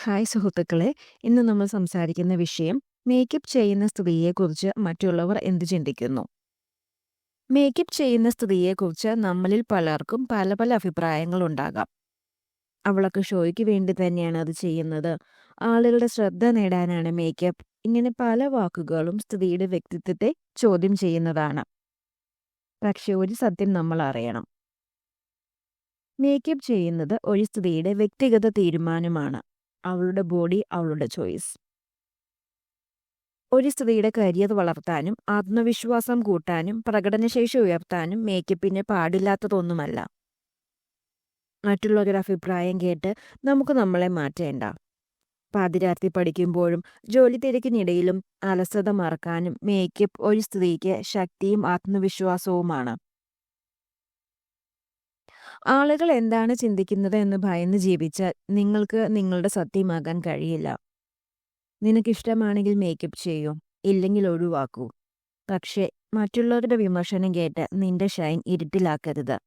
Hi സുഹൃത്തുക്കളെ, ഇന്ന് നമ്മൾ സംസാരിക്കുന്ന വിഷയം മേക്കപ്പ് ചെയ്യുന്ന സ്ത്രീയെക്കുറിച്ച് മറ്റുള്ളവർ എന്ത് ചിന്തിക്കുന്നു. മേക്കപ്പ് ചെയ്യുന്ന സ്ത്രീയെക്കുറിച്ച് നമ്മളിൽ പലർക്കും പല പല അഭിപ്രായങ്ങളുണ്ടാകാം. അവളൊക്കെ ഷോയ്ക്ക് വേണ്ടി തന്നെയാണ് അത് ചെയ്യുന്നത്, ആളുകളുടെ ശ്രദ്ധ നേടാനാണ് മേക്കപ്പ്, ഇങ്ങനെ പല വാക്കുകളും സ്ത്രീയുടെ വ്യക്തിത്വത്തെ ചോദ്യം ചെയ്യുന്നതാണ്. പക്ഷെ ഒരു സത്യം നമ്മൾ അറിയണം. മേക്കപ്പ് ചെയ്യുന്നത് ഒരു സ്ത്രീയുടെ വ്യക്തിഗത തീരുമാനമാണ്. അവളുടെ ബോഡി, അവളുടെ ചോയ്സ്. ഒരു സ്ത്രീയുടെ കരിയർ വളർത്താനും ആത്മവിശ്വാസം കൂട്ടാനും പ്രകടനശേഷി ഉയർത്താനും മേക്കപ്പിന് പാടില്ലാത്തതൊന്നുമല്ല. മറ്റുള്ളവരുടെ അഭിപ്രായം കേട്ട് നമുക്ക് നമ്മളെ മാറ്റേണ്ട. പാതിരാത്രി പഠിക്കുമ്പോഴും ജോലി തിരക്കിനിടയിലും അലസത മറക്കാനും മേക്കപ്പ് ഒരു സ്ത്രീക്ക് ശക്തിയും ആത്മവിശ്വാസവുമാണ്. ആളുകൾ എന്താണ് ചിന്തിക്കുന്നത് എന്ന് ഭയന്ന് ജീവിച്ചാൽ നിങ്ങൾക്ക് നിങ്ങളുടെ സത്യമാകാൻ കഴിയില്ല. നിനക്കിഷ്ടമാണെങ്കിൽ മേക്കപ്പ് ചെയ്യൂ, ഇല്ലെങ്കിൽ ഒഴിവാക്കൂ. പക്ഷേ മറ്റുള്ളവരുടെ വിമർശനം കേട്ട് നിന്റെ ഷൈൻ ഇരുട്ടിലാക്കരുത്.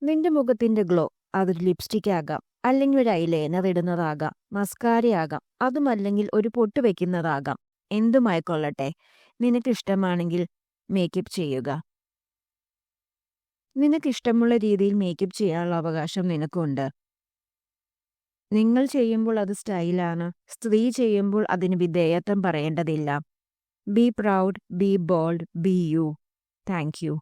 നിന്റെ മുഖത്തിന്റെ ഗ്ലോ, അതൊരു ലിപ്സ്റ്റിക് ആകാം, അല്ലെങ്കിൽ ഒരു ഐലൈനർ ഇടുന്നതാകാം, മസ്കാരയാകാം, അതുമല്ലെങ്കിൽ ഒരു പൊട്ട് വെക്കുന്നതാകാം. എന്തുമായിക്കൊള്ളട്ടെ, നിനക്കിഷ്ടമാണെങ്കിൽ മേക്കപ്പ് ചെയ്യുക. നിനക്കിഷ്ടമുള്ള രീതിയിൽ മേക്കപ്പ് ചെയ്യാനുള്ള അവകാശം നിനക്കുണ്ട്. നിങ്ങൾ ചെയ്യുമ്പോൾ അത് സ്റ്റൈലാണ്. സ്ത്രീ ചെയ്യുമ്പോൾ അതിന് വിധേയത്വം പറയേണ്ടതില്ല. Be proud, be bold, be you. Thank U.